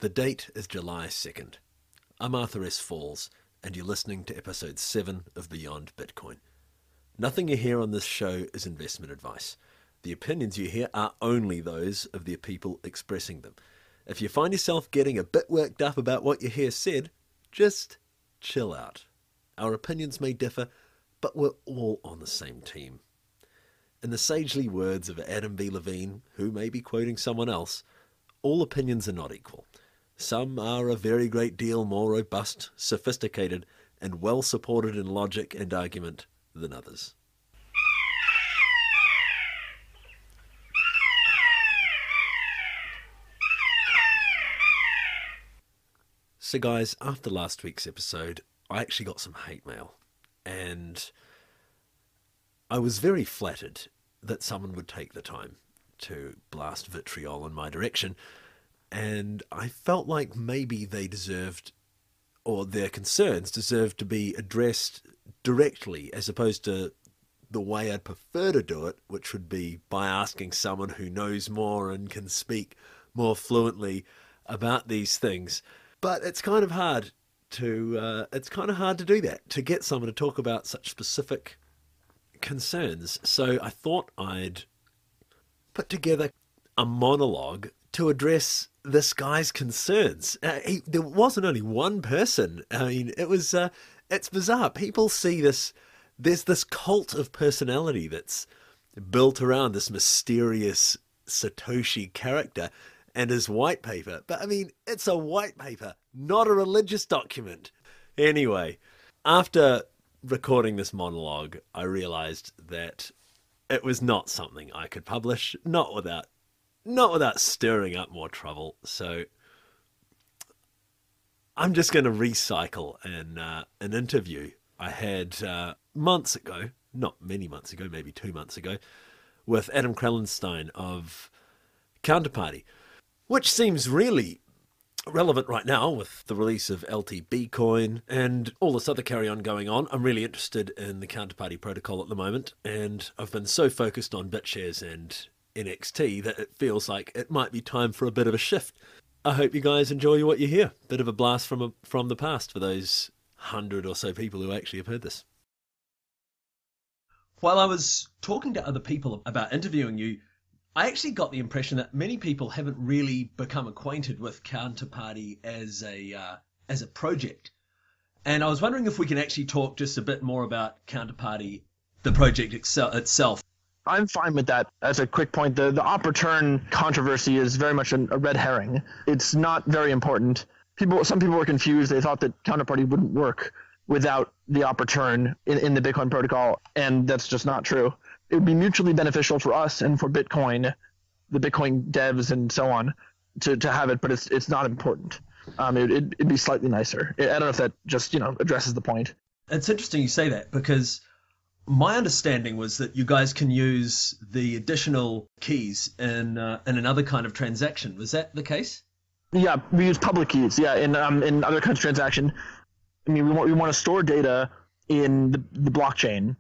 The date is July 2nd. I'm Arthur S. Falls, and you're listening to episode 7 of Beyond Bitcoin. Nothing you hear on this show is investment advice. The opinions you hear are only those of the people expressing them. If you find yourself getting a bit worked up about what you hear said, just chill out. Our opinions may differ, but we're all on the same team. In the sagely words of Adam B. Levine, who may be quoting someone else, all opinions are not equal. Some are a very great deal more robust, sophisticated, and well supported in logic and argument than others. So guys, after last week's episode, I actually got some hate mail, and I was very flattered that someone would take the time to blast vitriol in my direction, and I felt like maybe they deserved, or their concerns deserved to be addressed directly, as opposed to the way I'd prefer to do it, which would be by asking someone who knows more and can speak more fluently about these things. But it's kind of hard to do that, to get someone to talk about such specific concerns. So I thought I'd put together a monologue to address this guy's concerns. There wasn't only one person. I mean, it's bizarre. People see this. There's this cult of personality that's built around this mysterious Satoshi character and his white paper. But I mean, it's a white paper, not a religious document. Anyway, after recording this monologue, I realized that it was not something I could publish, not without stirring up more trouble. So I'm just going to recycle an interview I had months ago, not many months ago, maybe 2 months ago, with Adam Krellenstein of Counterparty, which seems really relevant right now with the release of LTB coin and all this other carry-on going on. I'm really interested in the Counterparty protocol at the moment, and I've been so focused on BitShares and NXT that it feels like it might be time for a bit of a shift. I hope you guys enjoy what you hear. Bit of a blast from the past for those 100 or so people who actually have heard this. While I was talking to other people about interviewing you, I actually got the impression that many people haven't really become acquainted with Counterparty as a project. And I was wondering if we can actually talk just a bit more about Counterparty, the project itself. I'm fine with that. As a quick point, the op return controversy is very much a red herring. It's not very important. Some people were confused. They thought that Counterparty wouldn't work without the op return in the Bitcoin protocol, and that's just not true. It would be mutually beneficial for us and for Bitcoin, the Bitcoin devs and so on, to have it, but it's not important. It'd be slightly nicer. I don't know if that just addresses the point. It's interesting you say that, because my understanding was that you guys can use the additional keys in another kind of transaction. Was that the case? Yeah, we use public keys. Yeah, in other kinds of transaction. I mean, we want to store data in the blockchain.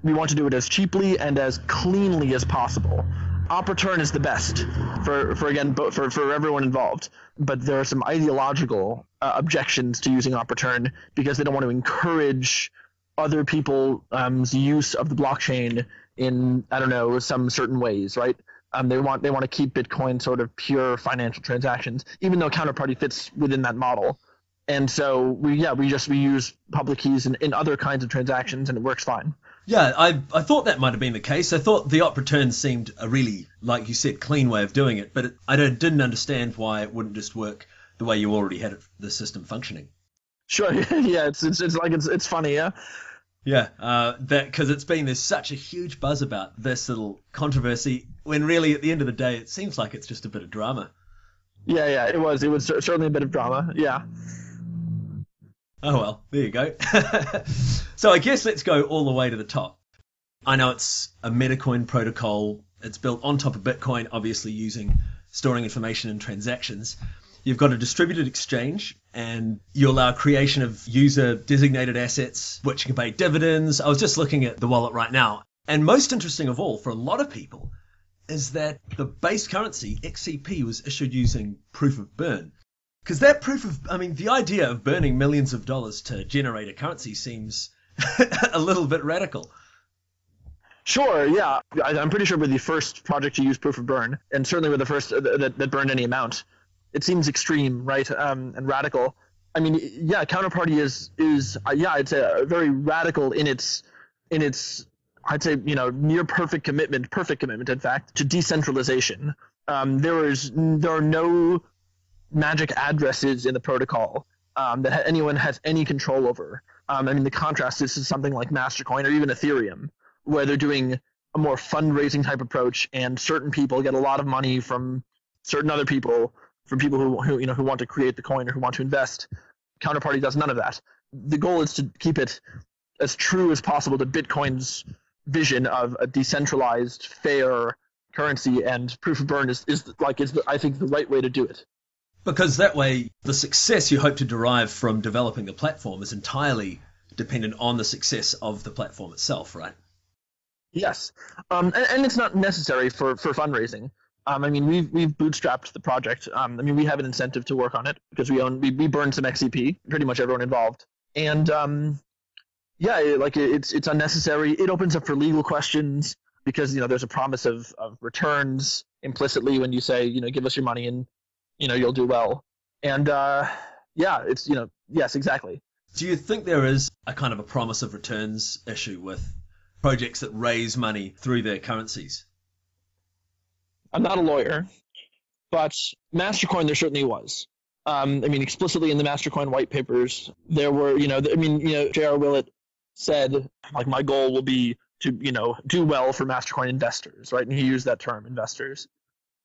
We want to do it as cheaply and as cleanly as possible. Op return is the best for everyone involved, but there are some ideological objections to using op return because they don't want to encourage other people's use of the blockchain in some certain ways, right? They want to keep Bitcoin sort of pure financial transactions, even though Counterparty fits within that model. And so we use public keys in other kinds of transactions, and it works fine. Yeah, I thought that might have been the case. I thought the op return seemed a really, like you said, clean way of doing it, but I didn't understand why it wouldn't just work the way you already had the system functioning. Sure, yeah, it's funny, yeah. Yeah, because there's such a huge buzz about this little controversy, when really at the end of the day it seems like it's just a bit of drama. Yeah, it was certainly a bit of drama, yeah. Oh well, there you go. So I guess let's go all the way to the top. I know it's a metacoin protocol. It's built on top of Bitcoin, obviously storing information in transactions. You've got a distributed exchange, and you allow creation of user-designated assets, which can pay dividends. I was just looking at the wallet right now. And most interesting of all, for a lot of people, is that the base currency, XCP, was issued using proof of burn. Because that proof of, I mean, the idea of burning millions of dollars to generate a currency seems a little bit radical. Sure, yeah. I'm pretty sure we're the first project to use proof of burn, and certainly we're the first that burned any amount. It seems extreme, right, and radical. I mean, yeah, Counterparty is yeah, I'd say very radical in its I'd say near perfect commitment, in fact, to decentralization. There are no magic addresses in the protocol that anyone has any control over. I mean, the contrast is to something like Mastercoin or even Ethereum, where they're doing a more fundraising type approach, and certain people get a lot of money from certain other people, from people who want to create the coin or who want to invest. Counterparty does none of that. The goal is to keep it as true as possible to Bitcoin's vision of a decentralized, fair currency, and proof of burn is I think the right way to do it. Because that way, the success you hope to derive from developing the platform is entirely dependent on the success of the platform itself, right? Yes, and it's not necessary for fundraising. I mean, we've bootstrapped the project. I mean, we have an incentive to work on it because we burned some XCP, pretty much everyone involved, and yeah, it's unnecessary. It opens up for legal questions because there's a promise of returns implicitly when you say give us your money and you'll do well. And yeah, it's yes, exactly. Do you think there is a kind of a promise of returns issue with projects that raise money through their currencies? I'm not a lawyer, but Mastercoin there certainly was. I mean, explicitly in the Mastercoin white papers, there were, J.R. Willett said, like, my goal will be to, do well for Mastercoin investors, right? And he used that term, investors.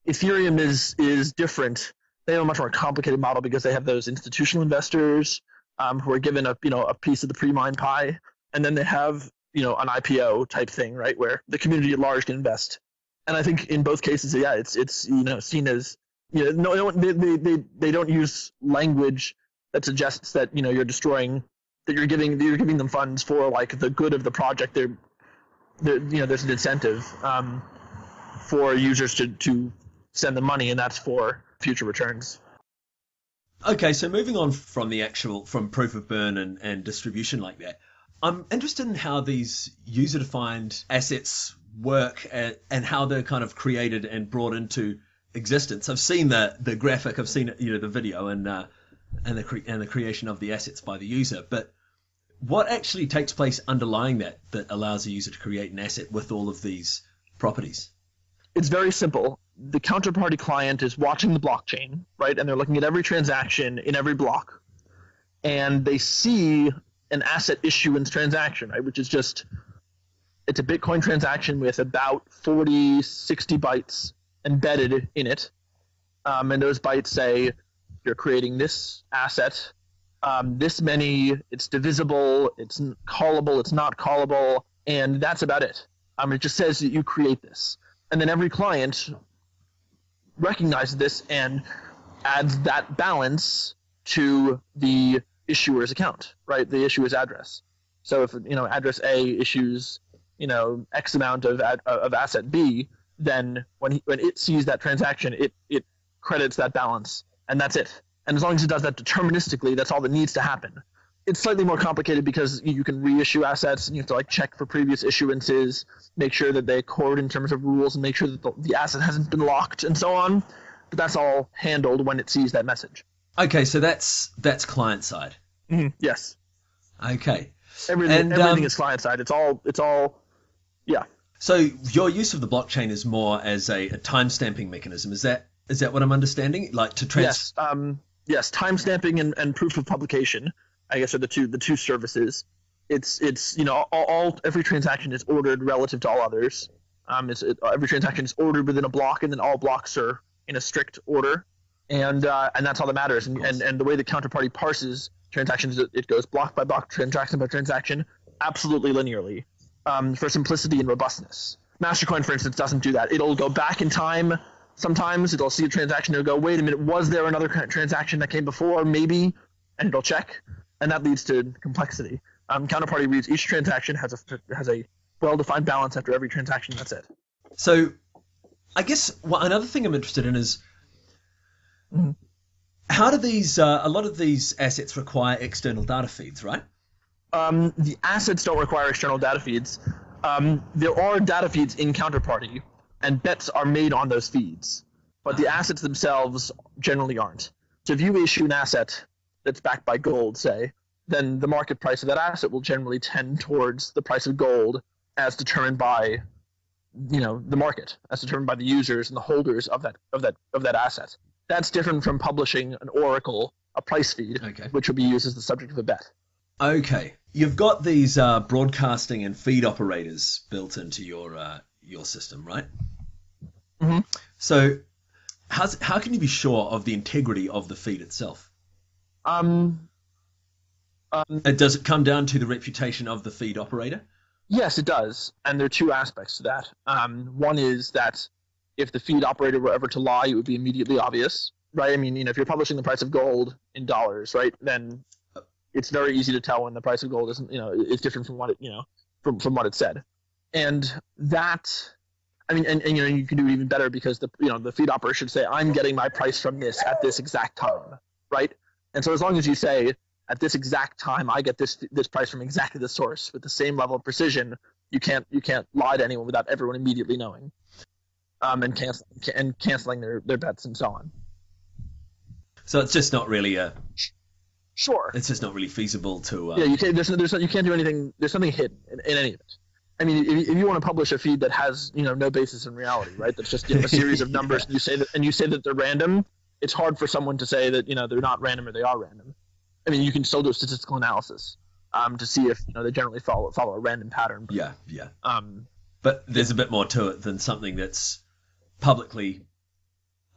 Ethereum is different. They have a much more complicated model because they have those institutional investors who are given a piece of the pre-mined pie, and then they have an IPO type thing, right, where the community at large can invest. And I think in both cases, yeah, it's seen as no, they don't use language that suggests that you're destroying, that you're giving them funds for like the good of the project. There's an incentive for users to send them money, and that's for future returns. Okay, so moving on from from proof of burn and distribution like that, I'm interested in how these user-defined assets work and how they're kind of created and brought into existence. I've seen the graphic, I've seen the video and the creation of the assets by the user, but what actually takes place underlying that allows a user to create an asset with all of these properties? It's very simple. The counterparty client is watching the blockchain, right? And they're looking at every transaction in every block, and they see an asset issuance transaction, right? Which is it's a Bitcoin transaction with about 40, 60 bytes embedded in it. And those bytes say you're creating this asset, this many, it's divisible, it's callable, it's not callable, and that's about it. It just says that you create this. And then every client recognizes this and adds that balance to the issuer's account, right? The issuer's address. So if address A issues X amount of asset B, then when it sees that transaction, it credits that balance, and that's it. And as long as it does that deterministically, that's all that needs to happen. It's slightly more complicated because you can reissue assets, and you have to check for previous issuances, make sure that they accord in terms of rules, and make sure that the asset hasn't been locked, and so on. But that's all handled when it sees that message. Okay, so that's client side. Mm-hmm. Yes. Okay. Everything is client side. It's all, yeah. So your use of the blockchain is more as a timestamping mechanism. Is that what I'm understanding? Like to Yes. Yes. Timestamping and proof of publication, I guess, are the two services. It's every transaction is ordered relative to all others. Every transaction is ordered within a block, and then all blocks are in a strict order, and that's all that matters. And the way the counterparty parses transactions, it goes block by block, transaction by transaction, absolutely linearly, for simplicity and robustness. Mastercoin, for instance, doesn't do that. It'll go back in time. Sometimes it'll see a transaction, it'll go, wait a minute, was there another transaction that came before? Maybe, and it'll check, and that leads to complexity. Counterparty reads each transaction has a well-defined balance after every transaction. That's it. So, I guess another thing I'm interested in is how do these a lot of these assets require external data feeds, right? The assets don't require external data feeds. There are data feeds in Counterparty, and bets are made on those feeds, but the assets themselves generally aren't. So if you issue an asset that's backed by gold, say, then the market price of that asset will generally tend towards the price of gold as determined by, the market, as determined by the users and the holders of that asset. That's different from publishing an oracle, a price feed, which would be used as the subject of a bet. Okay, you've got these broadcasting and feed operators built into your system, right? Mm-hmm. So, how can you be sure of the integrity of the feed itself? Does it come down to the reputation of the feed operator? Yes, it does, and there are two aspects to that. One is that if the feed operator were ever to lie, it would be immediately obvious, right? I mean, if you're publishing the price of gold in dollars, right, then it's very easy to tell when the price of gold isn't, it's different from what it, from what it said. And that, I mean, and you can do it even better because the feed operator should say, I'm getting my price from this at this exact time, right? And so as long as you say, at this exact time, I get this price from exactly the source with the same level of precision, you can't lie to anyone without everyone immediately knowing, and canceling their bets and so on. So it's just not really Sure. It's just not really feasible to. Yeah, you can't. You can't do anything. There's something hidden in any of it. I mean, if you want to publish a feed that has no basis in reality, right? That's just a series of numbers, and you say that they're random. It's hard for someone to say that they're not random or they are random. I mean, you can still do a statistical analysis to see if they generally follow a random pattern. Yeah. But there's a bit more to it than something that's publicly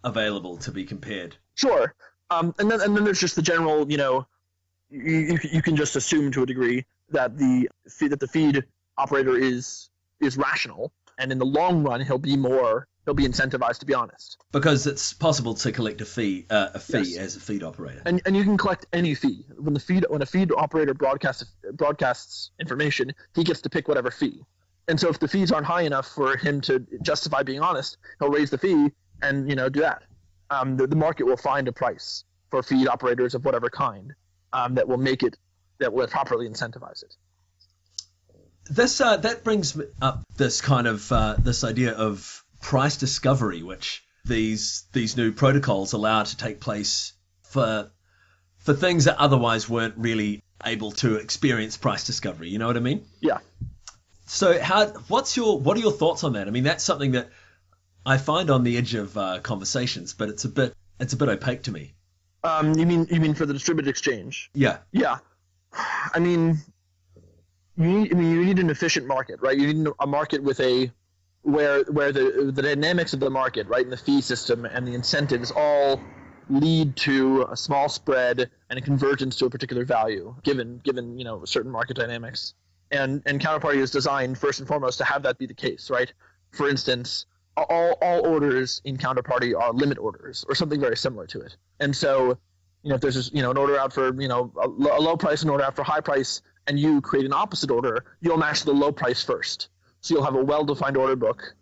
available to be compared. Sure. And then there's just the general, you can just assume to a degree that the feed operator is rational, and in the long run he'll be incentivized to be honest. Because it's possible to collect a fee Yes. as a feed operator. And you can collect any fee. When a feed operator broadcasts information, he gets to pick whatever fee. And so if the fees aren't high enough for him to justify being honest, he'll raise the fee and do that. The market will find a price for feed operators of whatever kind that will properly incentivize it. This that brings up this kind of this idea of price discovery, which these new protocols allow to take place for things that otherwise weren't really able to experience price discovery. You know what I mean? Yeah. So what are your thoughts on that? I mean, that's something that I find on the edge of conversations, but it's a bit opaque to me. You mean for the distributed exchange? Yeah. Yeah. I mean, you need an efficient market, right? You need a market with where the dynamics of the market, right, and the fee system and the incentives all lead to a small spread and a convergence to a particular value, given certain market dynamics. And Counterparty is designed first and foremost to have that be the case, right? For instance, all orders in Counterparty are limit orders or something very similar to it. And so, if there's an order out for a low price and order out for high price, and you create an opposite order, you'll match the low price first. So you'll have a well-defined order book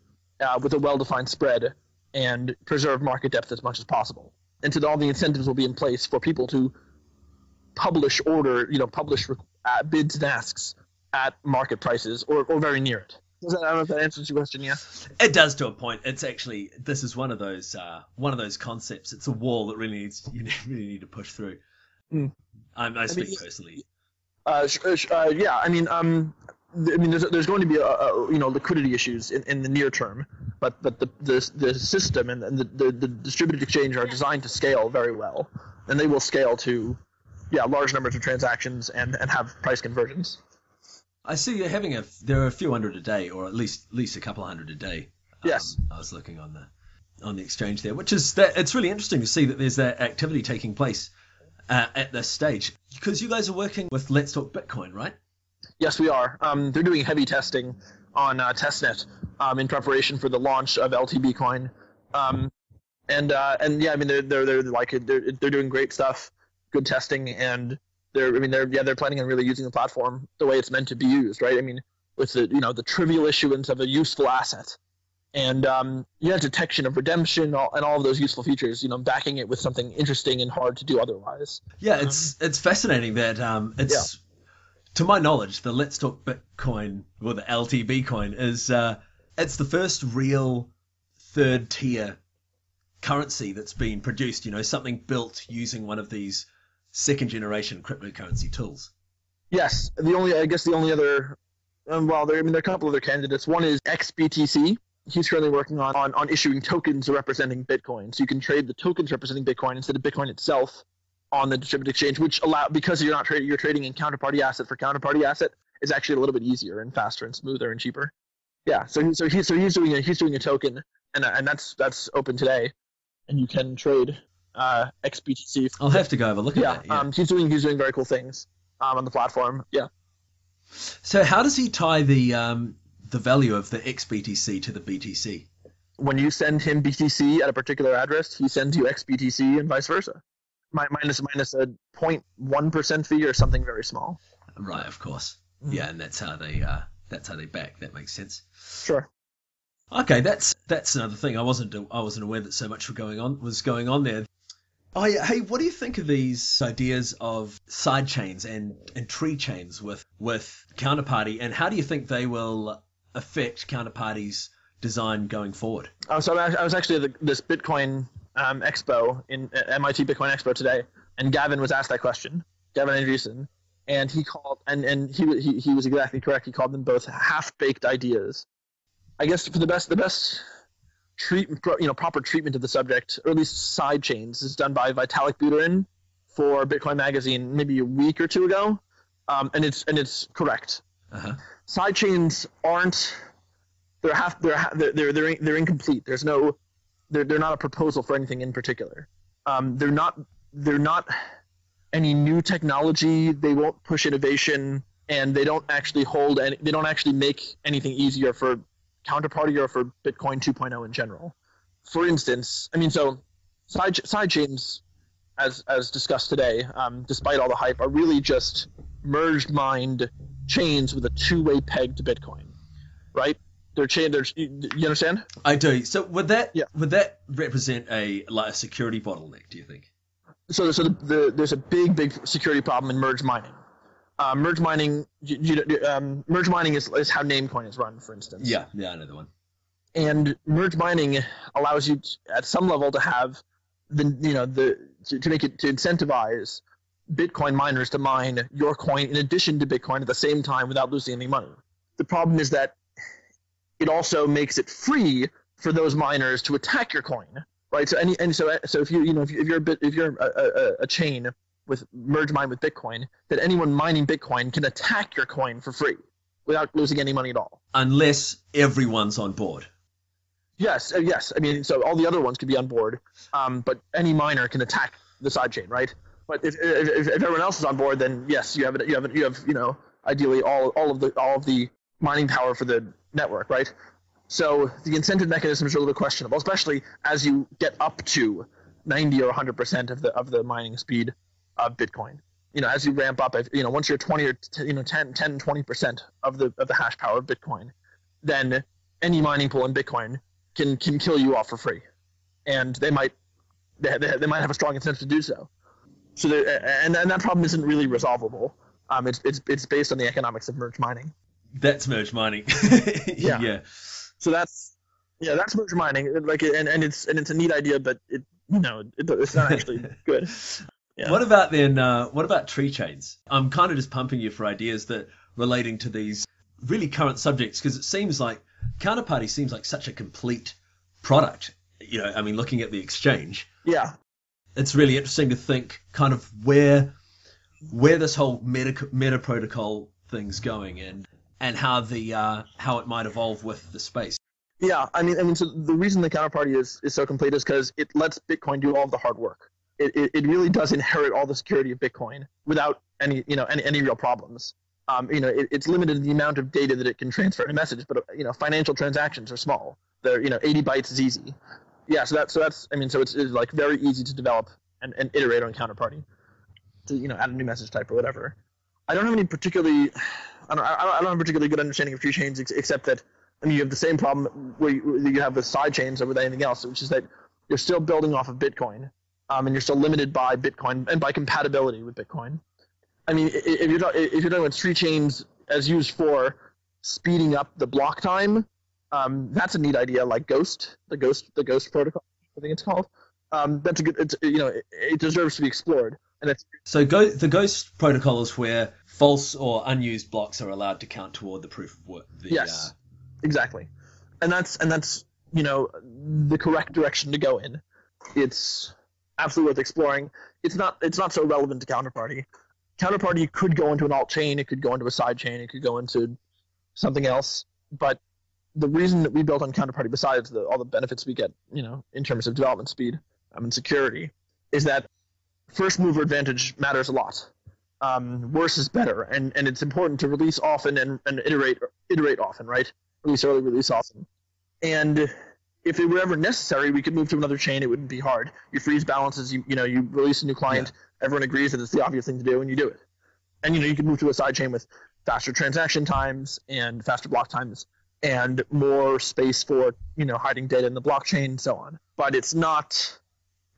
with a well-defined spread and preserve market depth as much as possible. And so all the incentives will be in place for people to publish bids and asks at market prices or very near it. I don't know if that answers your question. Yeah, it does to a point. It's actually, this is one of those concepts. It's a wall that you really need to push through. I speak personally. Yeah. I mean, there's going to be liquidity issues in the near term, but the system and the distributed exchange are designed to scale very well, and they will scale to large numbers of transactions and have price convergence. I see you're there are a few hundred a day, or at least a couple hundred a day. Yes. I was looking on the exchange there, which is that it's really interesting to see that there's that activity taking place at this stage, because you guys are working with Let's Talk Bitcoin, right? Yes, we are. They're doing heavy testing on testnet in preparation for the launch of LTB coin, and yeah, I mean they're doing great stuff, good testing, and they're planning on really using the platform the way it's meant to be used, right? I mean, with the trivial issuance of a useful asset, and detection of redemption, and all of those useful features. Backing it with something interesting and hard to do otherwise. Yeah, it's fascinating that it's to my knowledge the Let's Talk Bitcoin, or the LTB coin, is it's the first real third tier currency that's been produced. Something built using one of these second generation cryptocurrency tools. Yes, the only other, there are a couple other candidates. One is XBTC. He's currently working on issuing tokens representing Bitcoin. So you can trade the tokens representing Bitcoin instead of Bitcoin itself on the distributed exchange, which because you're trading in counterparty asset for counterparty asset, is actually a little bit easier and faster and smoother and cheaper. Yeah, so he's doing a token, and that's open today, and you can trade XBTC. I'll have to go have a look at that. Yeah, he's doing very cool things on the platform. Yeah. So how does he tie the value of the XBTC to the BTC? When you send him BTC at a particular address, he sends you XBTC and vice versa. Minus a 0.1% fee or something very small. Right, of course. Yeah, and that's how they back. That makes sense. Sure. Okay, that's another thing. I wasn't aware that so much was going on there. Oh yeah, hey, what do you think of these ideas of side chains and tree chains with Counterparty, and how do you think they will affect Counterparty's design going forward? So I was actually at this Bitcoin expo in MIT Bitcoin Expo today, and Gavin was asked that question. Gavin Andreessen, and he called, and he was exactly correct. He called them both half-baked ideas. I guess for the best proper treatment of the subject, or at least side chains, is done by Vitalik Buterin for Bitcoin Magazine maybe a week or two ago, and it's correct. Uh-huh. Side chains aren't. They're incomplete. They're not a proposal for anything in particular. They're not any new technology. They won't push innovation, and they don't actually they don't actually make anything easier for Counterparty or for Bitcoin 2.0 in general. For instance, so side chains, as discussed today, despite all the hype, are really just merged mined chains with a two-way peg to Bitcoin, right? You understand? I do. So would that represent a security bottleneck, do you think? So there's a big security problem in merge mining. Merge mining is how Namecoin is run, for instance. Yeah, I know the one. And merge mining allows you at some level to have to incentivize Bitcoin miners to mine your coin in addition to Bitcoin at the same time without losing any money. The problem is that it also makes it free for those miners to attack your coin, right? So if you're a chain with merge mine with Bitcoin, that anyone mining Bitcoin can attack your coin for free without losing any money at all. Unless everyone's on board. Yes. So all the other ones could be on board, but any miner can attack the sidechain, right? But if everyone else is on board, then yes, you have ideally all of the mining power for the network, right? So the incentive mechanisms are a little questionable, especially as you get up to 90 or 100% of the mining speed of Bitcoin. As you ramp up, once you're 20 or 20% of the hash power of Bitcoin, then any mining pool in Bitcoin can kill you off for free, and they might have a strong incentive to do so. So and that problem isn't really resolvable. It's based on the economics of merge mining. That's merge mining. Yeah. So that's merge mining. It's a neat idea, but it's not actually good. Yeah. What about tree chains? I'm kind of just pumping you for ideas that relating to these really current subjects, because it seems like Counterparty seems like such a complete product. Looking at the exchange. Yeah. It's really interesting to think kind of where this whole meta protocol thing's going, and how it might evolve with the space. Yeah, so the reason the Counterparty is so complete is because it lets Bitcoin do all of the hard work. It really does inherit all the security of Bitcoin without any real problems. It's limited in the amount of data that it can transfer in a message, but financial transactions are small. They're 80 bytes is easy. Yeah, so it's like very easy to develop and iterate on Counterparty to add a new message type or whatever. I don't have a particularly good understanding of tree chains except that I mean, you have the same problem where you have with side chains over anything else, which is that you're still building off of Bitcoin, and you're still limited by Bitcoin and by compatibility with Bitcoin. I mean, if you're talking about street chains as used for speeding up the block time, that's a neat idea. Like the Ghost protocol, I think it's called. That's a good. It deserves to be explored. And the Ghost protocol is where false or unused blocks are allowed to count toward the proof of work. Yes, exactly, and that's the correct direction to go in. It's absolutely worth exploring. It's not so relevant to Counterparty. Counterparty could go into an alt chain, it could go into a side chain, it could go into something else. But the reason that we built on Counterparty, besides all the benefits we get, in terms of development speed and security, is that first mover advantage matters a lot. Worse is better, and it's important to release often and iterate often, right? Release early, release often. And if it were ever necessary, we could move to another chain. It wouldn't be hard. You freeze balances. You release a new client. Yeah. Everyone agrees that it's the obvious thing to do, and you do it. And you can move to a side chain with faster transaction times and faster block times and more space for hiding data in the blockchain and so on. But it's not.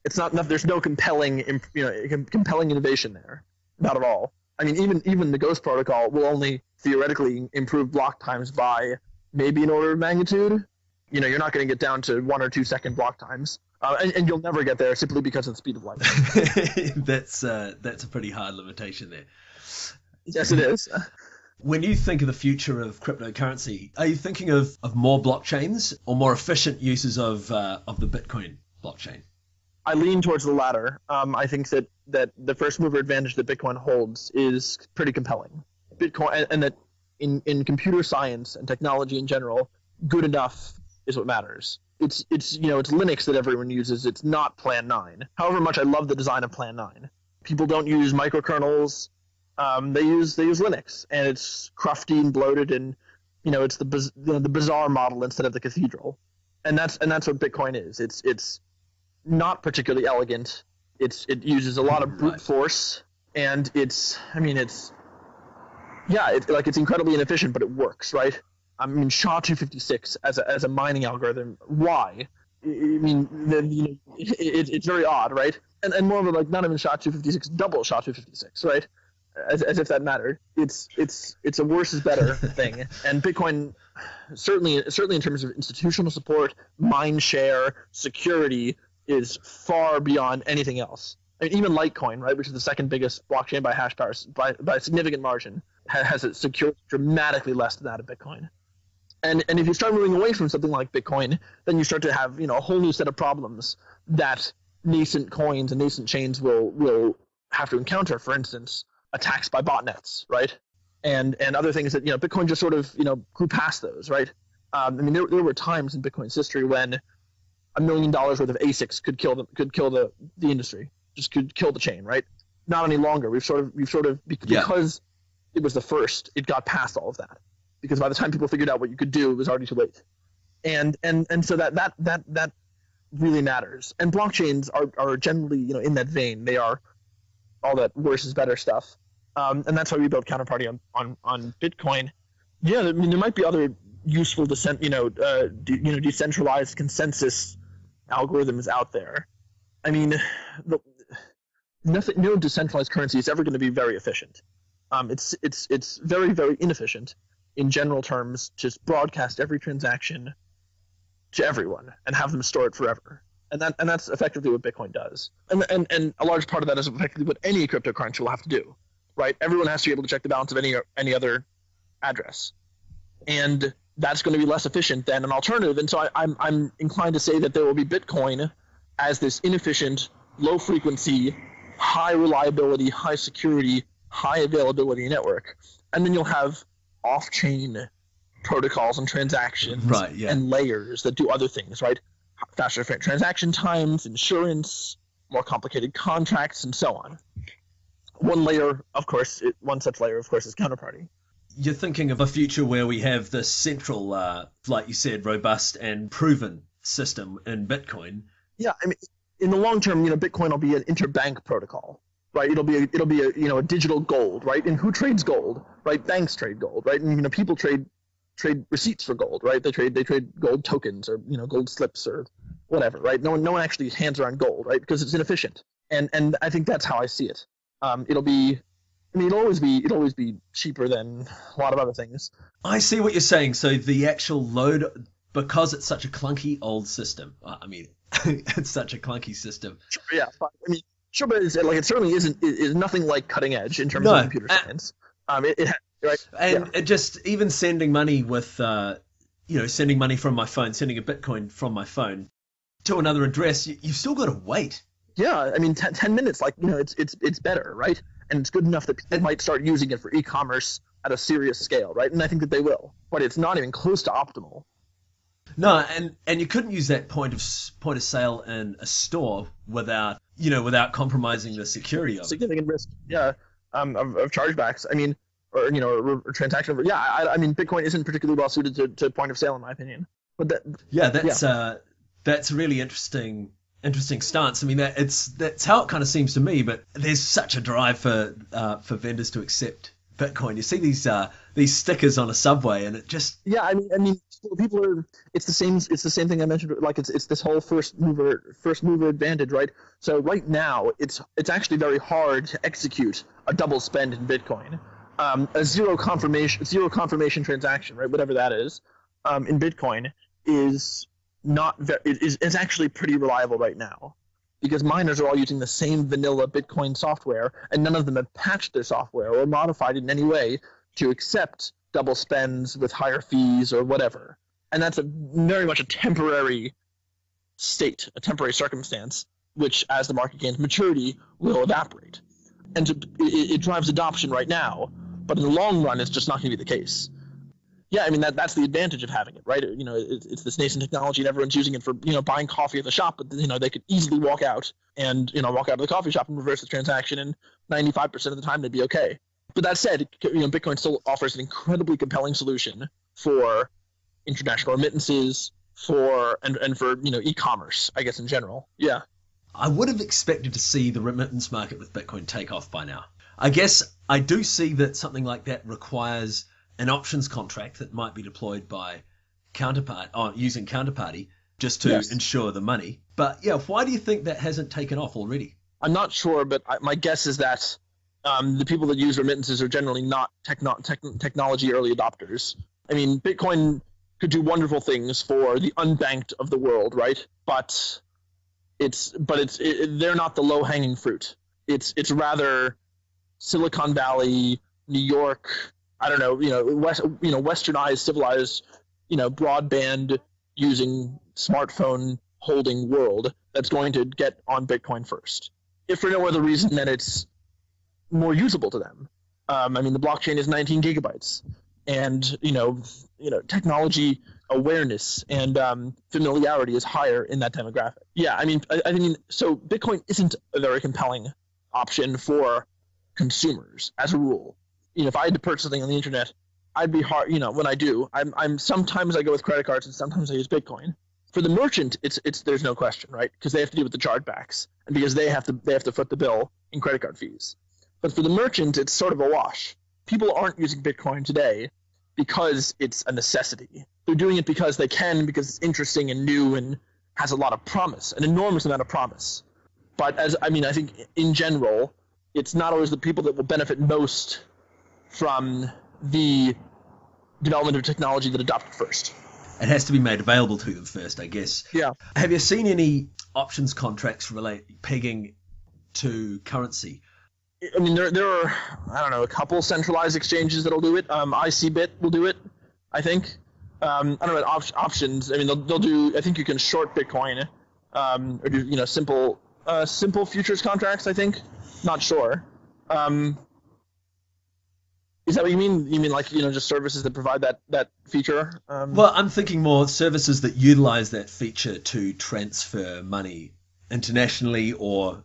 There's no compelling innovation there. Not at all. I mean, even the Ghost protocol will only theoretically improve block times by maybe an order of magnitude. You're not going to get down to 1 or 2 second block times, and you'll never get there simply because of the speed of light. That's a pretty hard limitation there. Yes, it is. When you think of the future of cryptocurrency, are you thinking of more blockchains or more efficient uses of the Bitcoin blockchain? I lean towards the latter. I think that the first mover advantage that Bitcoin holds is pretty compelling. Bitcoin, and that in computer science and technology in general, good enough is what matters. It's Linux that everyone uses. It's not Plan 9. However much I love the design of Plan 9, people don't use microkernels. They use Linux, and it's crufty and bloated, and it's the bizarre model instead of the cathedral, and that's what Bitcoin is. It's not particularly elegant. It uses a lot of brute force, and it's incredibly inefficient, but it works, right? I mean, SHA-256 as a mining algorithm. Why? I mean, it's very odd, right? And moreover, not even SHA-256, double SHA-256, right? As if that mattered. It's a worse is better thing. And Bitcoin, certainly in terms of institutional support, mind share, security, is far beyond anything else. I mean, even Litecoin, right, which is the second biggest blockchain by hash power, by a significant margin, has it secured dramatically less than that of Bitcoin. And if you start moving away from something like Bitcoin, then you start to have a whole new set of problems that nascent coins and nascent chains will have to encounter. For instance, attacks by botnets, right? And other things that Bitcoin just sort of grew past those, right? I mean, there were times in Bitcoin's history when $1 million worth of ASICs could kill the industry, just could kill the chain, right? Not any longer. We've sort of because it was the first, it got past all of that. Because by the time people figured out what you could do, it was already too late. And so that really matters. And blockchains are generally in that vein. They are all that worse is better stuff. And that's why we built Counterparty on Bitcoin. Yeah, I mean, there might be other useful decentralized consensus algorithms out there. I mean, no decentralized currency is ever going to be very efficient. It's very, very inefficient in general terms to broadcast every transaction to everyone and have them store it forever. And that's effectively what Bitcoin does. And a large part of that is effectively what any cryptocurrency will have to do, right? Everyone has to be able to check the balance of any other address. And that's going to be less efficient than an alternative. And so I'm inclined to say that there will be Bitcoin as this inefficient, low frequency, high reliability, high security, high availability network. And then you'll have off-chain protocols and transactions and layers that do other things, right? Faster transaction times, insurance, more complicated contracts, and so on. One such layer, of course, is Counterparty. You're thinking of a future where we have this central, like you said, robust and proven system in Bitcoin. Yeah, I mean, in the long term, Bitcoin will be an interbank protocol, right? It'll be a digital gold, right? And who trades gold, right? Banks trade gold, right? And people trade trade receipts for gold, right? They trade gold tokens or gold slips or whatever, right? No one actually hands around gold, right? Because it's inefficient, and I think that's how I see it. It'll always be cheaper than a lot of other things. I see what you're saying. So the actual load, because it's such a clunky old system. I mean, it's such a clunky system. Sure, yeah. But it certainly is nothing like cutting edge in terms of computer science. Right. And it just even sending money with, sending money from my phone, sending a Bitcoin from my phone to another address, you've still got to wait. Yeah, 10 minutes, it's better, right? And it's good enough that people might start using it for e-commerce at a serious scale, right? And I think that they will, but it's not even close to optimal. No, and you couldn't use that point of sale in a store without compromising the security of it. Significant risk, yeah, of chargebacks. Or transaction. Yeah, Bitcoin isn't particularly well suited to point of sale, in my opinion. But that's a really interesting stance. I mean, that's how it kind of seems to me. But there's such a drive for vendors to accept Bitcoin. You see these stickers on a subway, and it just people are. It's the same thing I mentioned. Like it's this whole first mover advantage, right? So right now, it's actually very hard to execute a double spend in Bitcoin. A zero confirmation transaction, right? Whatever that is, in Bitcoin is actually pretty reliable right now, because miners are all using the same vanilla Bitcoin software, and none of them have patched their software or modified it in any way to accept double spends with higher fees or whatever. And that's very much a temporary state, a temporary circumstance, which, as the market gains maturity, will evaporate. And it drives adoption right now, but in the long run, it's just not going to be the case. Yeah, that's the advantage of having it, right? It's this nascent technology, and everyone's using it for buying coffee at the shop. But they could easily walk out of the coffee shop and reverse the transaction, and 95% of the time they'd be okay. But that said, Bitcoin still offers an incredibly compelling solution for international remittances, for e-commerce, I guess, in general. Yeah. I would have expected to see the remittance market with Bitcoin take off by now. I guess I do see that something like that requires an options contract that might be deployed by using counterparty just to ensure the money. But yeah, why do you think that hasn't taken off already? I'm not sure, but my guess is that the people that use remittances are generally not technology early adopters. Bitcoin could do wonderful things for the unbanked of the world, right? But they're not the low-hanging fruit. It's rather Silicon Valley, New York, I don't know, westernized, civilized, broadband using smartphone holding world that's going to get on Bitcoin first, if for no other reason than it's more usable to them. The blockchain is 19 gigabytes, and technology awareness and familiarity is higher in that demographic. Yeah, so Bitcoin isn't a very compelling option for consumers as a rule. If I had to purchase something on the internet, I'd be hard. When I do, I'm sometimes I go with credit cards and sometimes I use Bitcoin. For the merchant, it's there's no question, right? Because they have to deal with the chargebacks, and because they have to foot the bill in credit card fees. But for the merchant, it's sort of a wash. People aren't using Bitcoin today because it's a necessity. They're doing it because they can, because it's interesting and new and has a lot of promise, an enormous amount of promise. But I think in general, it's not always the people that will benefit most from the development of technology that adopt it first. It has to be made available to them first, I guess. Yeah. Have you seen any options contracts pegging to currency? There are, I don't know, a couple centralized exchanges that'll do it. ICBit will do it, I think. I don't know about options. They'll do. I think you can short Bitcoin, or do simple futures contracts. I think. Not sure. Is that what you mean? You mean just services that provide that feature? Well, I'm thinking more services that utilize that feature to transfer money internationally, or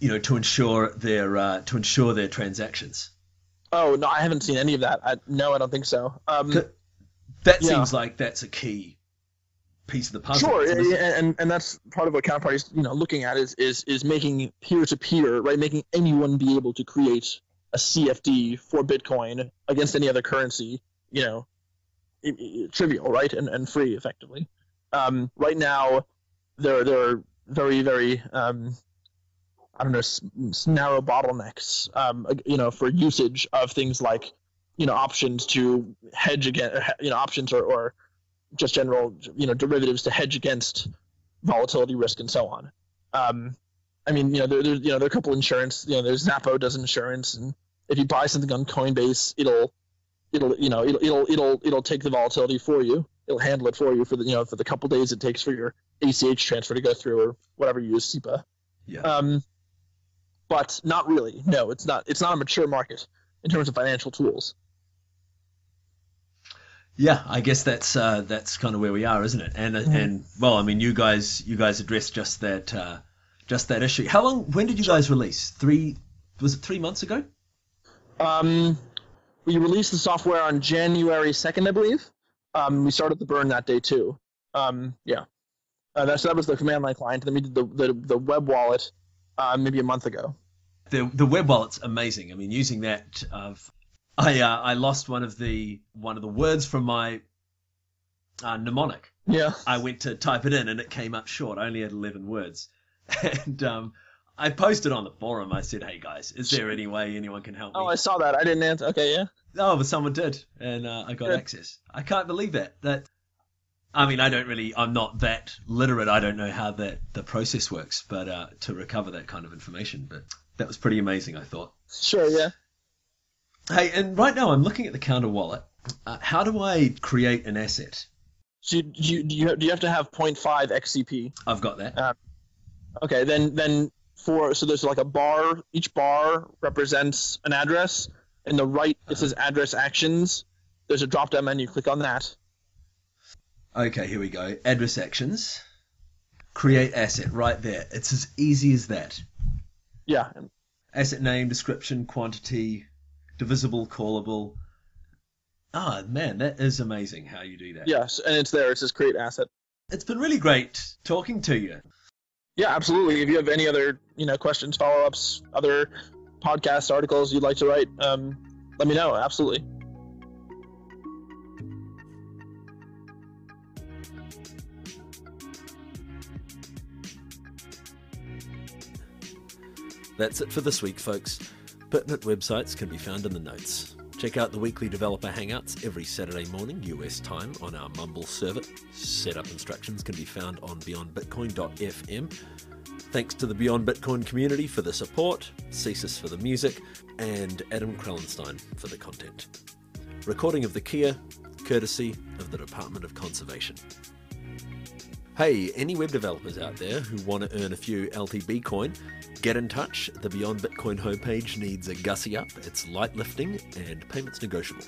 to ensure their transactions. Oh no, I haven't seen any of that. I don't think so. That seems like that's a key piece of the puzzle. Sure, and that's part of what counterparties looking at is making peer-to-peer, right? Making anyone be able to create a CFD for Bitcoin against any other currency, trivial, right, and free effectively. Right now, there are very very I don't know, narrow bottlenecks, for usage of things like, options to hedge against, options or just general, derivatives to hedge against volatility risk and so on. There are a couple insurance. There's Zappo does insurance, and if you buy something on Coinbase, it'll take the volatility for you. It'll handle it for you for the couple days it takes for your ACH transfer to go through or whatever you use, SEPA. Yeah. But not really. No, it's not. It's not a mature market in terms of financial tools. Yeah, I guess that's kind of where we are, isn't it? And well, I mean, you guys addressed just that issue. How long? When did you guys release? Was it 3 months ago? We released the software on January 2nd, I believe. We started the burn that day too. Yeah. That was the command line client. Then we did the web wallet maybe a month ago. The web wallet's amazing. I mean, using that, I lost one of the words from my mnemonic. Yeah. I went to type it in and it came up short. I only had 11 words, and I posted on the forum. I said, "Hey guys, is there any way anyone can help me?" Oh, I saw that. I didn't answer. Okay, yeah. Oh, but someone did, and I got access. I can't believe that. I mean, I'm not that literate. I don't know how the process works, but to recover that kind of information. But that was pretty amazing, I thought. Sure, yeah. Hey, and right now I'm looking at the Counter wallet. How do I create an asset? So do you have to have 0.5 XCP? I've got that. Okay, then so there's like a bar. Each bar represents an address. In the right, it says address actions. There's a drop-down menu. Click on that. Okay, here we go. Address actions. Create asset right there. It's as easy as that. Yeah. Asset name, description, quantity, divisible, callable. Ah, man, that is amazing how you do that. Yes, and it's there. It says create asset. It's been really great talking to you. Yeah, absolutely. If you have any other, questions, follow-ups, other podcast articles you'd like to write, let me know. Absolutely. That's it for this week, folks. Pertinent websites can be found in the notes. Check out the weekly developer hangouts every Saturday morning US time on our Mumble server. Setup instructions can be found on beyondbitcoin.fm. Thanks to the Beyond Bitcoin community for the support, Cesis for the music, and Adam Krellenstein for the content. Recording of the Kia, courtesy of the Department of Conservation. Hey, any web developers out there who want to earn a few LTB coin, get in touch. The Beyond Bitcoin homepage needs a gussy up. It's light lifting and payments negotiable.